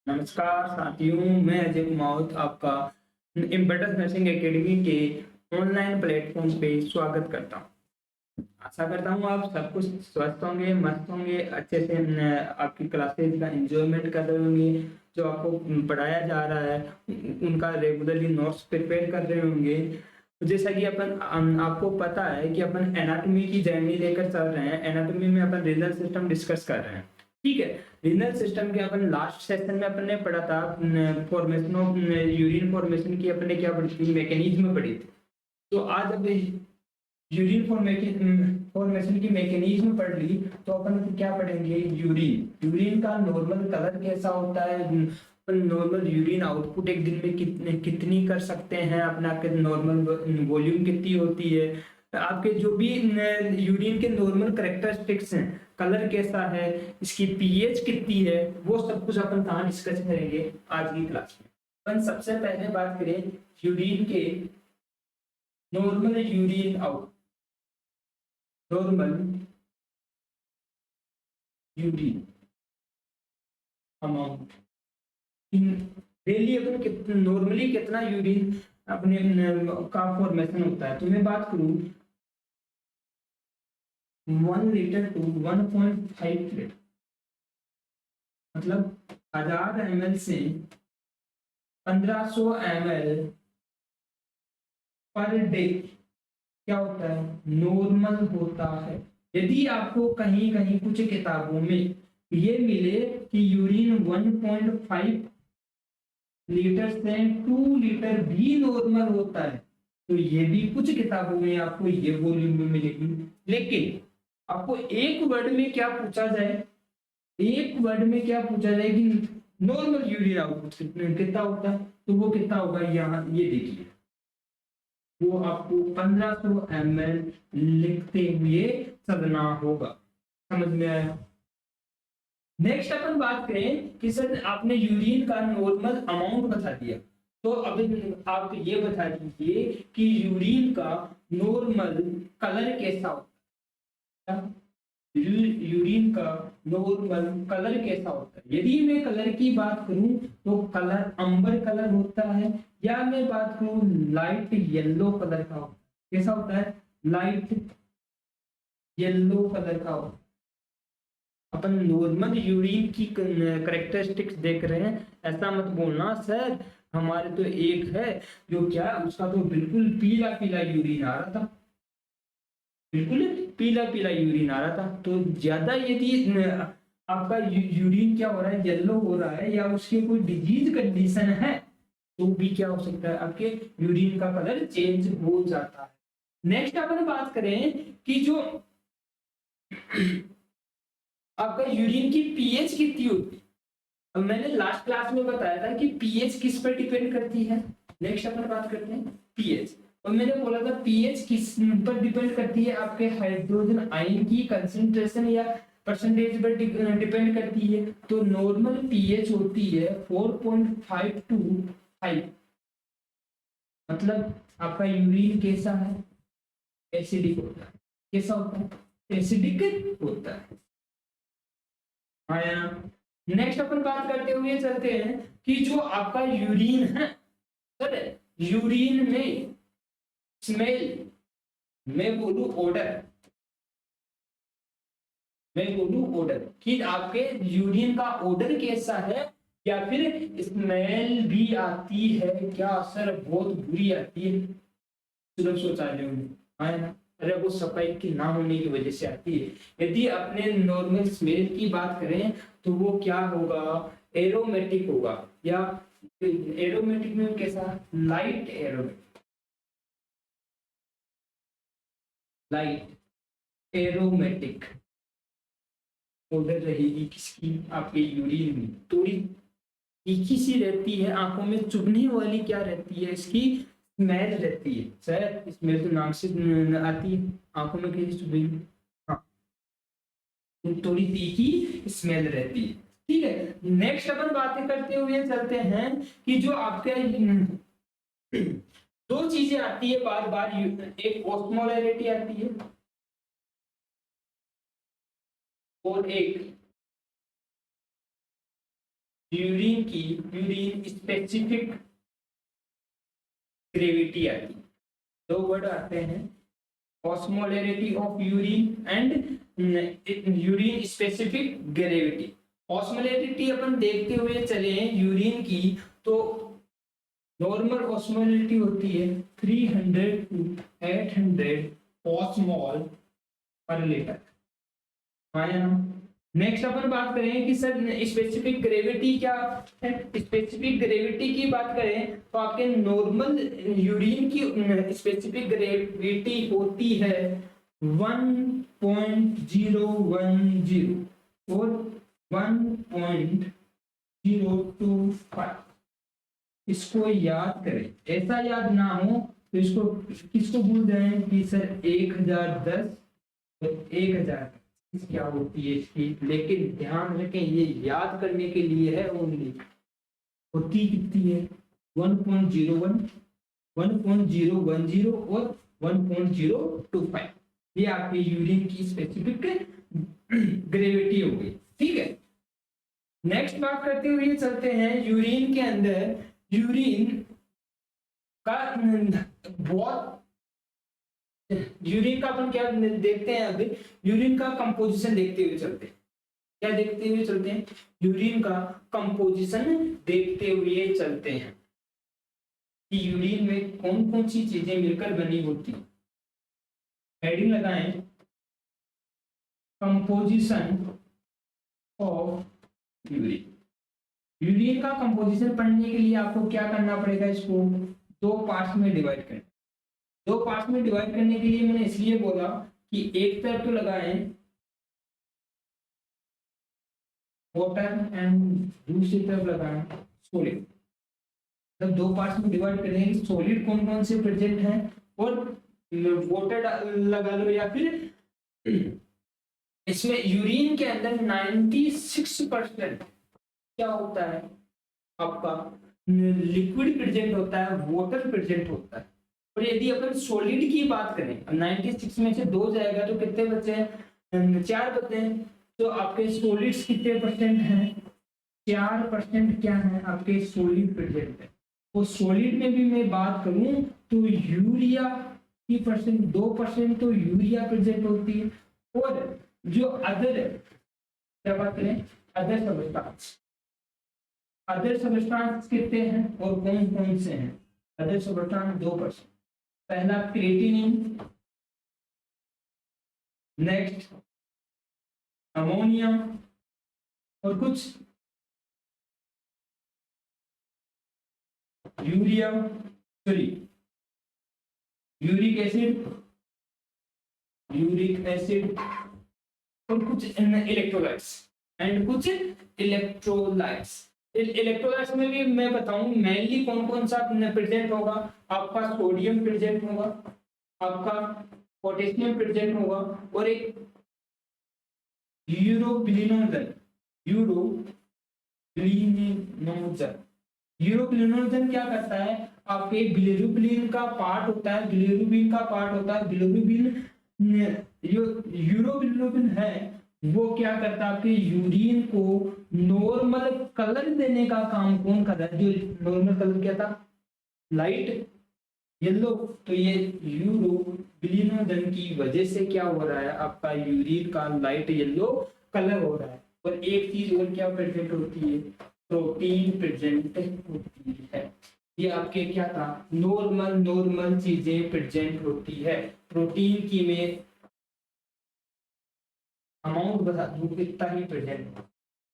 नमस्कार साथियों, मैं अजय कुमार आपका इम्पटस नर्सिंग एकेडमी के ऑनलाइन प्लेटफॉर्म पे स्वागत करता हूँ। आशा करता हूँ आप सब कुछ स्वस्थ होंगे, मस्त होंगे, अच्छे से आपकी क्लासेस का एंजॉयमेंट कर रहे होंगे। जो आपको पढ़ाया जा रहा है उनका रेगुलरली नोट्स प्रिपेयर कर रहे होंगे। तो जैसा कि आपको पता है कि अपन एनाटॉमी की जर्नी लेकर चल रहे हैं। एनाटॉमी में अपन रीनल सिस्टम डिस्कस कर रहे हैं। ठीक है, रीनल सिस्टम के अपन लास्ट सेशन में अपन ने पढ़ा था फॉर्मेशन ऑफ यूरिन फॉर्मेशन की। अपन ने क्या पढ़ी थी? मैकेनिज्म पढ़ी थी। तो आज अब यूरिन फॉर्मेशन की मैकेनिज्म पढ़ ली, तो अपन क्या पढ़ेंगे? यूरिन। यूरिन का नॉर्मल कलर कैसा होता है? अपन नॉर्मल यूरिन आउटपुट एक दिन में कितनी कर सकते हैं? अपना नॉर्मल वॉल्यूम कितनी होती है? आपके जो भी यूरिन के नॉर्मल कैरेक्टरिस्टिक्स हैं, कलर कैसा है, इसकी पीएच कितनी है, वो सब कुछ अपन कहाँ डिस्कस करेंगे आज की क्लास में। अपन सबसे पहले बात करें यूरिन के normal urine out normal urine amount daily अपन नॉर्मली कितना यूरिन अपने का फॉर्मेशन होता है। तो मैं बात करूं 1 लीटर टू 1.5 लीटर, मतलब 1000 ml से 1500 ml पर डे क्या होता है? नॉर्मल होता है। यदि आपको कहीं कहीं कुछ किताबों में ये मिले कि यूरिन 1.5 लीटर से 2 लीटर भी नॉर्मल होता है, तो ये भी कुछ किताबों में आपको ये वॉल्यूम में मिलेगी। लेकिन आपको एक वर्ड में क्या पूछा जाए, एक वर्ड में क्या पूछा जाए कि नॉर्मल यूरिन आउटपुट कितना होता है, तो वो कितना होगा? यहाँ ये देखिए, वो आपको 1500 ml लिखते हुए चलना होगा। समझ में आया? नेक्स्ट अपन बात करें कि सर आपने यूरिन का नॉर्मल अमाउंट बता दिया, तो अब आप ये बता दीजिए कि यूरिन का नॉर्मल कलर कैसा होता है? यूरिन का नॉर्मल कलर कैसा होता है? यदि मैं कलर की बात करूं तो कलर अंबर कलर होता है, या मैं बात करूं लाइट येलो कलर का होता है। कैसा होता है? लाइट येलो कलर का होता है। अपन नॉर्मल यूरिन की करेक्टरिस्टिक्स देख रहे हैं, ऐसा मत बोलना सर हमारे तो एक है जो क्या उसका तो बिल्कुल पीला पीला यूरिन आ रहा था, बिल्कुल पीला पीला यूरिन आ रहा था। तो ज्यादा यदि आपका यूरिन क्या हो रहा है? येलो हो रहा है, या उसकी कोई डिजीज कंडीशन है, तो भी क्या हो सकता है? आपके यूरिन का कलर चेंज हो जाता है। नेक्स्ट अपन बात करें कि जो आपका यूरिन की पीएच कितनी होती है। अब मैंने लास्ट क्लास में बताया था कि पीएच किस पर डिपेंड करती है। नेक्स्ट अपन बात करते हैं पीएच। और मैंने बोला था पीएच किस पर डिपेंड करती है? आपके हाइड्रोजन आयन की कंसंट्रेशन या परसेंटेज पर डिपेंड करती है। तो नॉर्मल पीएच होती है 4.5 to 5। मतलब आपका यूरिन कैसा है? एसिडिक होता है। कैसा होता है? एसिडिक होता है। आया। नेक्स्ट अपन बात करते हुए चलते हैं कि जो आपका यूरिन है, सर यूरिन में स्मेल, मैं बोलूं ऑर्डर, मैं बोलूं ऑर्डर कि आपके यूरिन का ऑर्डर कैसा है, या फिर स्मेल भी आती है क्या? सर बहुत बुरी आती है सुलभ शौचालयों में, है ना? अरे वो सफाई की ना होने की वजह से आती है। यदि अपने नॉर्मल स्मेल की बात करें तो वो क्या होगा? एरोमेटिक होगा, या एरोमेटिक में कैसा? Light aromatic, light aromatic order रहेगी किसकी? आपके यूरिन में। थोड़ी तीखी सी रहती है, आंखों में चुभने वाली क्या रहती है? इसकी स्मेल रहती है। सर स्मेल तो नाक से आती है, आंखों में कैसे चुभेगी? हाँ, तो थोड़ी तीखी स्मेल रहती है। ठीक है, नेक्स्ट अपन बातें करते हुए चलते हैं कि जो आपके दो चीजें आती है बार बार, एक ऑस्मोलैरिटी आती है और एक यूरिन स्पेसिफिक ग्रेविटी आती है। दो वर्ड आते हैं, osmolarity of urine and urine specific gravity. Osmolarity अपन देखते हुए चले यूरिन की, तो नॉर्मल ऑस्मोलैरिटी होती है 300 to 800 ऑस्मोल पर लीटर। आया। नेक्स्ट अपन बात करें कि सर स्पेसिफिक ग्रेविटी क्या है। स्पेसिफिक ग्रेविटी की बात करें तो आपके नॉर्मल यूरिन की स्पेसिफिक ग्रेविटी होती है 1.010 और 1.025। इसको याद करें, ऐसा याद ना हो तो इसको किसको भूल जाए कि सर 1010 तो 1000 क्या होती है इसकी, लेकिन ध्यान रखें ये याद करने के लिए है ओनली। होती कितनी है 1.01, 1.010 और 1.025। ये आपकी यूरिन की स्पेसिफिक ग्रेविटी हो गई। ठीक है, नेक्स्ट बात करते हुए चलते हैं यूरिन के अंदर। यूरिन का बहुत यूरिन का अपन क्या देखते हैं, अभी यूरिन का कंपोजिशन देखते हुए चलते हैं। क्या देखते हुए चलते हैं? यूरिन का कंपोजिशन देखते हुए चलते हैं कि यूरिन में कौन कौन सी चीजें मिलकर बनी होती हैं। हेडिंग लगाएं, कंपोजिशन ऑफ यूरिन। यूरिन का कंपोजिशन पढ़ने के लिए आपको क्या करना पड़ेगा, इसको दो पार्ट्स में डिवाइड करें। दो पार्ट्स में डिवाइड करने के लिए मैंने इसलिए बोला कि एक तरफ तो लगाएं वाटर एंड दूसरी तरफ लगाएं सॉलिड। जब दो पार्ट्स में डिवाइड करेंगे सॉलिड कौन कौन से प्रेजेंट हैं और वाटर लगा लो, या फिर इसमें यूरिन के अंदर 96% क्या होता है आपका लिक्विड प्रेजेंट होता है, वाटर प्रेजेंट होता है। और यदि अपन सॉलिड की बात करें, 96 में से 2 जाएगा तो कितने बचे हैं? 4 बचे हैं। तो आपके सॉलिड्स कितने परसेंट हैं? 4% क्या है आपके सॉलिड प्रेजेंट है। तो सॉलिड में भी मैं बात करूं तो यूरिया की परसेंट 2% तो यूरिया प्रेजेंट होती है। और जो अदर क्या बात करें, अदर सबस्टांस कितने हैं और कौन कौन से हैं? Other substance 2%। पहला क्रिएटिनिन, नेक्स्ट अमोनिया और कुछ यूरिया, सॉरी यूरिक एसिड और कुछ इलेक्ट्रोलाइट्स इलेक्ट्रोलाइट्स में भी मैं बताऊं मेनली कौन कौन सा प्रेजेंट होगा। आपका सोडियम प्रेजेंट होगा, आपका पोटेशियम प्रेजेंट होगा और एक यूरोबिलिनोजन क्या करता है, आपके बिलिरुबिन का पार्ट होता है, बिलिरुबिन यूरोबिलिन है, वो क्या करता है आपके यूरिन को नॉर्मल कलर देने का काम कौन कर रहा है? जो नॉर्मल कलर क्या था, लाइट येलो। तो ये यूरोबिलिनोजन की वजह से क्या हो रहा है, आपका यूरिन का लाइट येलो कलर हो रहा है। और एक चीज और क्या प्रेजेंट होती है, प्रोटीन प्रेजेंट होती है। ये आपके क्या था, नॉर्मल चीजें प्रेजेंट होती है। प्रोटीन की में अमाउंट बता दूं कितना ही प्रेजेंट,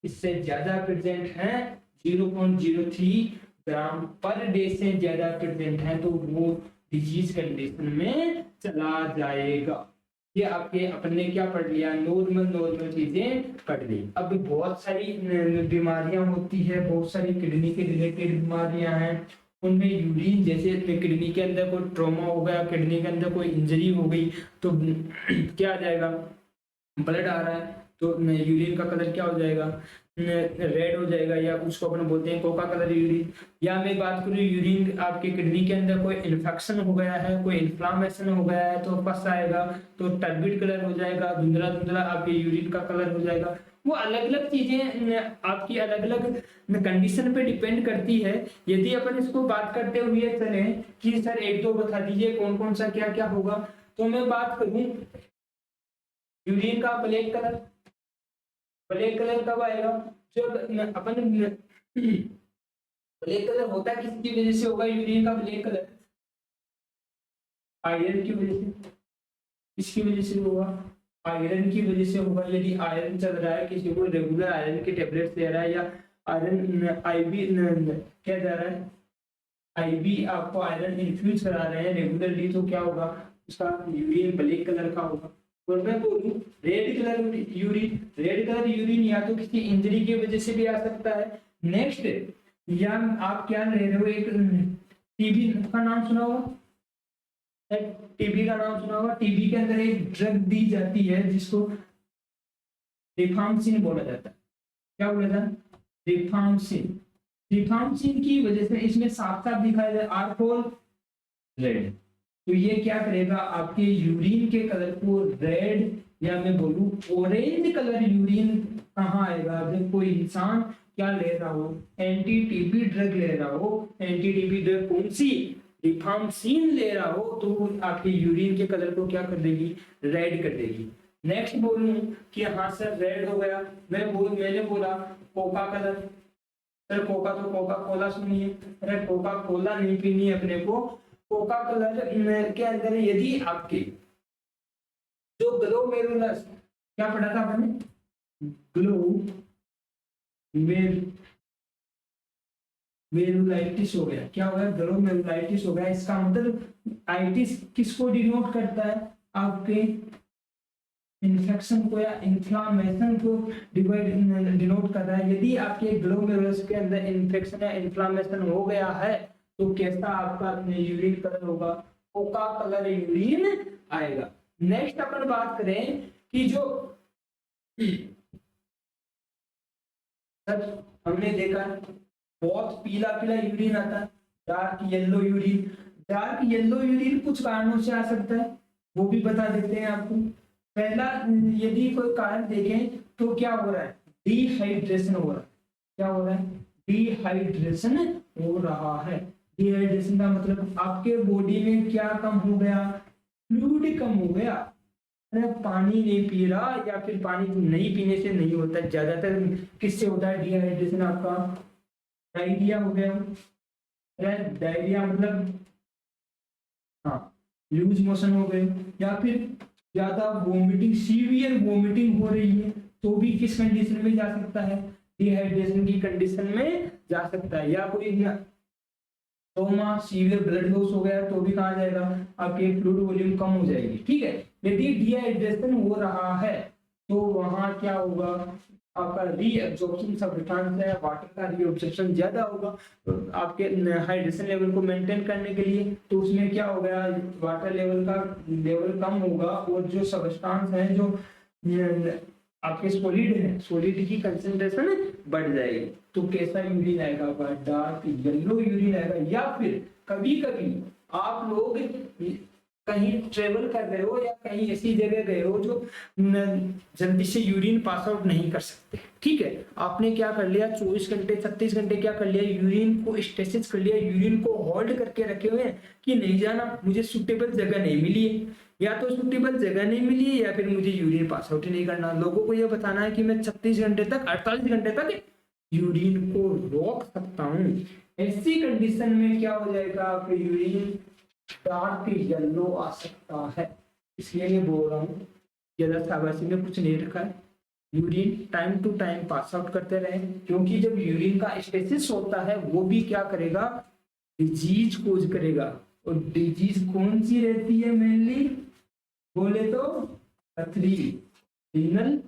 इससे ज्यादा प्रेजेंट है 0.03 ग्राम पर डे से ज्यादा प्रेजेंट है तो वो डिजीज कंडीशन में चला जाएगा। ये आपके अपने क्या पढ़ लिया, नॉर्मल चीजें पढ़ ली। अब बहुत सारी बीमारियां होती है, बहुत सारी किडनी के रिलेटेड बीमारियां हैं, उनमें यूरिन जैसे किडनी के अंदर कोई ट्रॉमा हो गया, किडनी के अंदर कोई इंजरी हो गई तो क्या आ जाएगा, ब्लड आ रहा है तो यूरिन का कलर क्या हो जाएगा, रेड हो जाएगा, या उसको अपन बोलते हैं कोका कलर यूरिन। या मैं बात करूँ यूरिन आपके किडनी के अंदर कोई इन्फेक्शन हो गया है, कोई इन्फ्लामेशन हो गया है तो पस आएगा तो टर्बिड कलर हो जाएगा, धुंधला आपके यूरिन का कलर हो जाएगा। वो अलग अलग चीजें आपकी अलग अलग कंडीशन पे डिपेंड करती है। यदि अपन इसको बात करते हुए चले कि सर एक दो बता दीजिए कौन कौन सा क्या क्या होगा, तो मैं बात करूं यूरिन का ब्लैक कलर। ब्लैक कलर कब आएगा? जब अपन ब्लैक कलर होता किसकी वजह से होगा? यूरिन का ब्लैक कलर आयरन की वजह से। इसकी वजह से होगा, आयरन की वजह से होगा। यदि आयरन चल रहा है, किसी को रेगुलर आयरन के टेबलेट्स ले रहा है या आयरन आईबी क्या जा रहा है, आईबी आपको आयरन इन्फ्यूज करा रहे हैं रेगुलरली, तो क्या होगा? उसका यूरिन ब्लैक कलर का होगा। और मैं बोलूं red colour urine, red colour urine या तो किसी इंजरी की वजह से भी आ सकता है। नेक्स्ट, या आप क्या ले रहे हो, एक टीबी का नाम सुना होगा, टीबी का नाम सुना होगा। टीबी के अंदर एक ड्रग दी जाती है जिसको रिफाम्सिन बोला जाता है। क्या बोला जाता है? रिफाम्सिन। रिफाम्सिन की वजह से इसमें साफ साफ दिखाया जाए आर फॉर रेड। तो ये क्या करेगा? आपके यूरिन के कलर को रेड या मैं बोलूं ऑरेंज कलर यूरिन कहाँ आएगा? जब कोई इंसान क्या ले रहा हो, एंटी टीबी ड्रग ले रहा हो। एंटी टीबी ड्रग कौन सी? रिफाम्सिन ले रहा हो, तो आपके यूरिन के कलर को क्या कर देगी? रेड कर देगी। नेक्स्ट बोलूं कि हाँ सर रेड हो गया, मैंने बोला कोका कलर। सर कोका तो कोका कोला सुनिए, अरे कोका कोला नहीं पीनी है अपने को। कोका कलर के अंदर यदि आपके जो ग्लोमेरुलस, क्या पढ़ा था आपने? ग्लोमेरुलाइटिस हो गया। क्या हो गया? ग्लोमेरुलाइटिस हो गया। इसका मतलब आइटिस किसको डिनोट करता है? आपके इन्फेक्शन को या इन्फ्लामेशन को डिनोट कर रहा है। यदि आपके ग्लोमेरुलस के अंदर इन्फेक्शन या इन्फ्लामेशन हो गया है, तो कैसा आपका यूरिन कलर होगा? कोका कलर यूरिन आएगा। नेक्स्ट अपन बात करें कि जो सर हमने देखा बहुत पीला पीला यूरिन आता है, dark yellow urine. Dark yellow urine कुछ कारणों से आ सकता है, वो भी बता देते हैं आपको। पहला, यदि कोई कारण देखें तो क्या हो रहा है? डिहाइड्रेशन हो रहा है। क्या हो रहा है? डिहाइड्रेशन हो रहा है। डिहाइड्रेशन का मतलब आपके बॉडी में क्या कम हो गया? फ्लूइड कम हो गया। अरे पानी नहीं पी रहा, या फिर पानी नहीं पीने से नहीं होता, ज्यादातर किससे होता है डिहाइड्रेशन? आपका डायरिया हो गया। अरे डायरिया मतलब हाँ लूज मोशन हो गए, या फिर ज्यादा वोमिटिंग, सीवियर वोमिटिंग हो रही है, तो भी किस कंडीशन में जा सकता है? डिहाइड्रेशन की कंडीशन में जा सकता है। या कोई ट्रोमा, सीवियर ब्लड लॉस हो गया, तो भी कहा जाएगा? आपके फ्लूइड वॉल्यूम कम हो जाएगी। ठीक है, यदि डिहाइड्रेशन हो रहा है तो वहां क्या होगा? आपका रीअब्जॉर्प्शन सब्सटेंस है, वाटर का रीअब्जॉर्प्शन ज्यादा होगा तो आपके हाइड्रेशन लेवल को मेंटेन करने के लिए। तो उसमें क्या हो गया? वाटर लेवल का लेवल कम होगा, और जो सब्सटेंस है, जो आपके सॉलिड है, सॉलिड की कंसंट्रेशन बढ़ जाएगी। तो कैसा यूरिन आएगा? डार्क येलो यूरिन आएगा। या फिर कभी कभी आप लोग कहीं ट्रेवल कर रहे हो या कहीं ऐसी जगह गए हो जो जल्दी से यूरिन पास आउट नहीं कर सकते। ठीक है, आपने क्या कर लिया? 24 घंटे 36 घंटे क्या कर लिया? यूरिन को स्टेसिस कर लिया, यूरिन को होल्ड करके रखे हुए हैं कि नहीं जाना, मुझे सुटेबल जगह नहीं मिली है, या तो सुटेबल जगह नहीं मिली है, या फिर मुझे यूरिन पास आउट ही नहीं करना। लोगों को यह बताना है कि मैं 36 घंटे तक 48 घंटे तक यूरिन को रोक सकता हूँ। ऐसी कंडीशन में क्या हो जाएगा? आपके यूरिन डार्क येलो आ सकता है। इसलिए मैं बोल रहा हूँ ज्यादा शाबाशी में कुछ नहीं रखा है, urine time to time pass out करते रहे, क्योंकि जब यूरिन का स्टेसिस होता है वो भी क्या करेगा? डिजीज कोज करेगा। और डिजीज कौन सी रहती है मेनली? बोले तो पथरी, रीनल,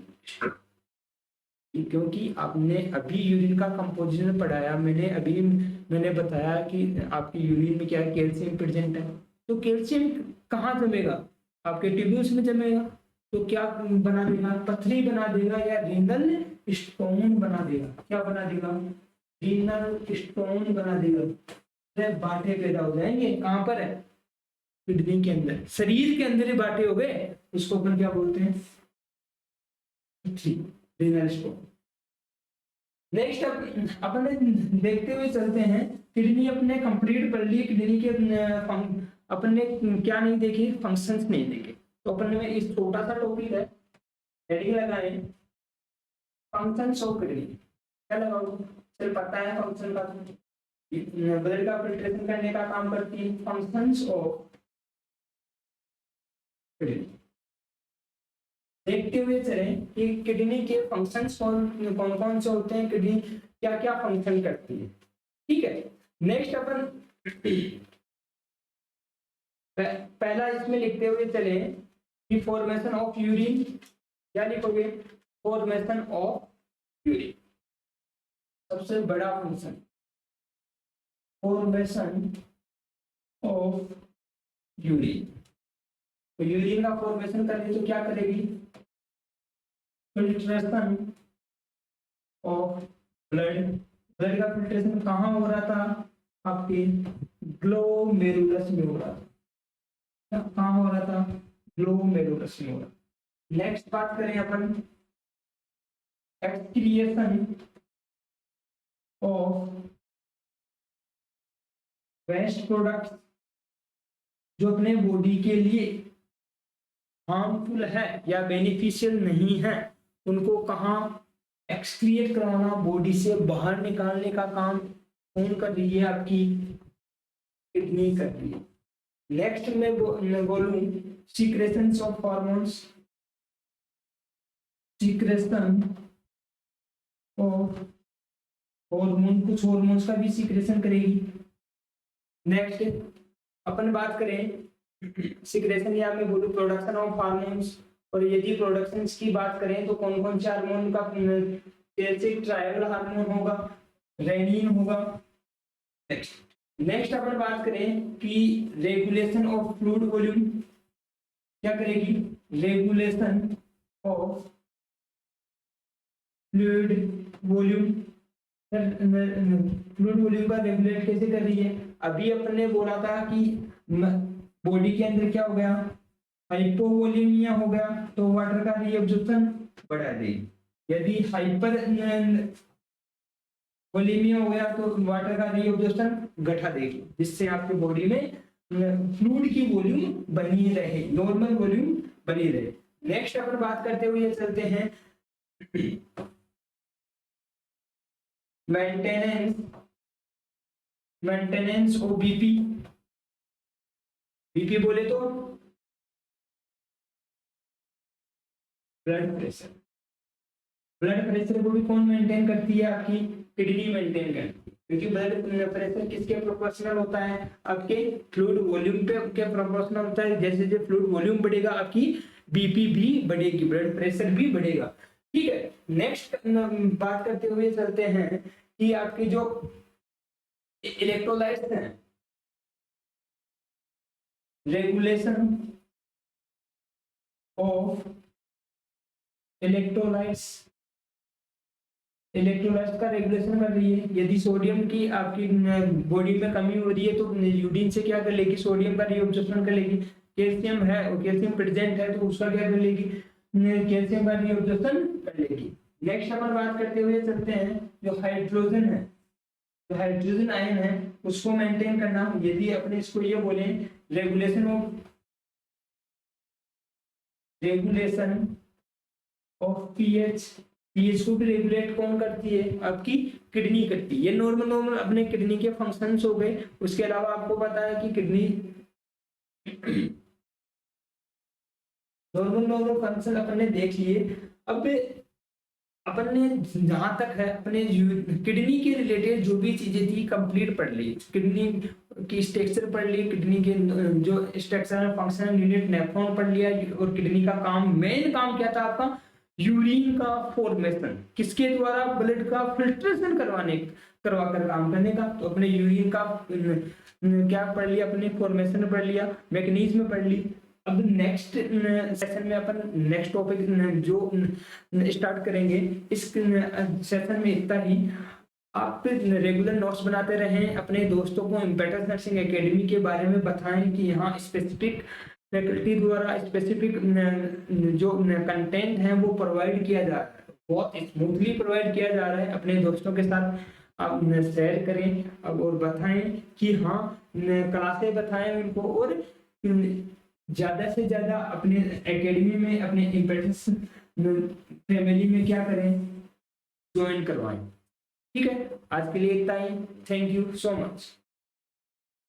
क्योंकि आपने अभी यूरिन का कंपोजिशन पढ़ाया, मैंने बताया कि आपकी यूरिन में क्या है? कैल्शियम प्रेजेंट है। तो कैल्शियम कहाँ जमेगा? आपके ट्यूब्यूल्स में जमेगा, तो क्या बना देगा? पथरी बना देगा, या रीनल स्टोन बना देगा। क्या बना देगा? रीनल स्टोन बना देगा। बांटे पैदा हो जाएंगे। कहाँ पर है? किडनी के अंदर, शरीर के अंदर ही बांटे हो गए, उसको अपन क्या बोलते हैं? पथरी। Renal stone. नेक्स्ट अपन देखते हुए चलते हैं, किडनी अपने कंप्लीट कर ली, किडनी के अपन ने क्या नहीं देखे, फंक्शंस नहीं देखे। तो अपन में इस छोटा सा टॉपिक है, हेडिंग लगाए फंक्शंस ऑफ किडनी। क्या लगाओ, चल पता है फंक्शन का, ब्लड का फिल्ट्रेशन करने का काम करती है। फंक्शंस ऑफ किडनी देखते हुए चले कि किडनी के फंक्शंस कौन कौन से होते हैं, किडनी क्या क्या फंक्शन करती है। ठीक है, नेक्स्ट अपन पहला इसमें लिखते हुए चले कि फॉर्मेशन ऑफ यूरिन। क्या लिखोगे, फॉर्मेशन ऑफ यूरिन सबसे बड़ा फंक्शन, फॉर्मेशन ऑफ यूरिन। तो यूरिन का फॉर्मेशन करें तो क्या करेगी, फिल्ट्रेशन ऑफ ब्लड। ब्लड का फिल्ट्रेशन कहाँ हो रहा था, आपके ग्लोमेरुलस में हो रहा था। कहाँ हो रहा था, ग्लोमेरुलस में हो रहा था। नेक्स्ट बात करें अपन एक्सक्रिएशन ऑफ वेस्ट प्रोडक्ट्स, जो अपने बॉडी के लिए हार्मफुल है या बेनिफिशियल नहीं है, उनको कहाँ एक्सक्रिएट कराना, बॉडी से बाहर निकालने का काम कौन कर रही है, आपकी किडनी कर रही है। नेक्स्ट में बोलूं secretions of hormones, secretion of hormone, कुछ हार्मोन्स का भी सीक्रेशन करेगी। नेक्स्ट अपन बात करें सीक्रेशन या मैं बोलूं प्रोडक्शन ऑफ हार्मोन्स, और यदि प्रोडक्शन की बात करें तो कौन कौन से हार्मोन का, जैसे ट्राइबल हार्मोन होगा, रेनिन होगा। नेक्स्ट अपन बात करें कि रेगुलेशन ऑफ फ्लूइड वॉल्यूम, क्या करेगी, regulation of fluid volume. Fluid volume का रेगुलेट कैसे कर रही है, अभी अपन ने बोला था कि बॉडी के अंदर क्या हो गया, हाइपोवोलेमिया हो गया, तो वाटर का रीअब्जॉर्प्शन बढ़ा देगी। यदि हाइपर वोलेमिया हो गया तो वाटर का रीअब्जॉर्प्शन घटा देगी, जिससे आपकी बॉडी में फ्लूइड की वॉल्यूम बनी रहे, नॉर्मल वॉल्यूम बनी रहे। नेक्स्ट अपन बात करते हुए चलते हैं मेंटेनेंस ऑफ बीपी। बीपी बोले तो ब्लड प्रेशर। ब्लड प्रेशर को भी कौन मेंटेन करती है, आपकी किडनी मेंटेन करती है, क्योंकि ब्लड प्रेशर किसके प्रोपोर्शनल होता है, आपके फ्लूइड वॉल्यूम के प्रोपोर्शनल होता है। जैसे जैसे फ्लूइड वॉल्यूम बढ़ेगा, आपकी बीपी भी बढ़ेगी, ब्लड प्रेशर भी बढ़ेगा। ठीक है, नेक्स्ट बात करते हुए चलते हैं कि आपकी जो इलेक्ट्रोलाइट्स हैं, रेगुलेशन ऑफ इलेक्ट्रोलाइट्स। इलेक्ट्रोलाइट्स का रेगुलेशन कर रही है। यदि सोडियम की आपकी बॉडी में कमी हो रही है तो यूरिन से क्या कर लेगी, सोडियम का रीअब्जॉर्प्शन कर लेगी। कैल्शियम है और कैल्शियम प्रेजेंट है तो उसका क्या कर लेगी, कैल्शियम का रीअब्जॉर्प्शन कर लेगी। नेक्स्ट अपन बात करते हुए चलते हैं जो हाइड्रोजन है, जो हाइड्रोजन आयन है उसको मेंटेन करना। यदि अपने इसको ये बोले रेगुलेशन ऑफ पीएच, पीएच को भी रेगुलेट कौन करती है, आपकी किडनी करती है। ये नॉर्मल अपने किडनी के फंक्शंस हो गए। उसके अलावा आपको पता है कि किडनी नॉर्मल फंक्शन अपन ने देख लिए। अब अपन ने जहां तक है अपने किडनी के रिलेटेड जो भी चीजें थी कंप्लीट पढ़ ली। किडनी की स्ट्रक्चर पढ़ ली, किडनी के जो स्ट्रक्चरल फंक्शनल यूनिट नेफ्रॉन पढ़ लिया, और किडनी का काम, मेन काम क्या था आपका, यूरिन का फॉर्मेशन, किसके द्वारा, ब्लड का फिल्ट्रेशन करवा कर काम करने का। तो अपने यूरिन का क्या पढ़ लिया, अपने फॉर्मेशन पढ़ लिया, मैकेनिज्म पढ़ ली। अब नेक्स्ट सेशन में अपन नेक्स्ट टॉपिक जो स्टार्ट करेंगे, इस सेशन में इतना ही। आप रेगुलर नोट्स बनाते रहें, अपने दोस्तों को इम्पेटस नर्सिंग एकेडमी के बारे में बताएं कि यहाँ स्पेसिफिक फैकल्टी द्वारा स्पेसिफिक जो कंटेंट है वो प्रोवाइड किया जा रहा है। बहुत स्मूथली प्रोवाइड किया जा रहा है। अपने दोस्तों के साथ आप शेयर करें अब और बताएं कि हाँ क्लासें बताएं उनको, और ज़्यादा से ज़्यादा अपने एकेडमी में अपने इम्पेक्ट्स फैमिली में क्या करें, ज्वाइन करवाएं। ठीक है, आज के लिए इतना ही। Thank you so much.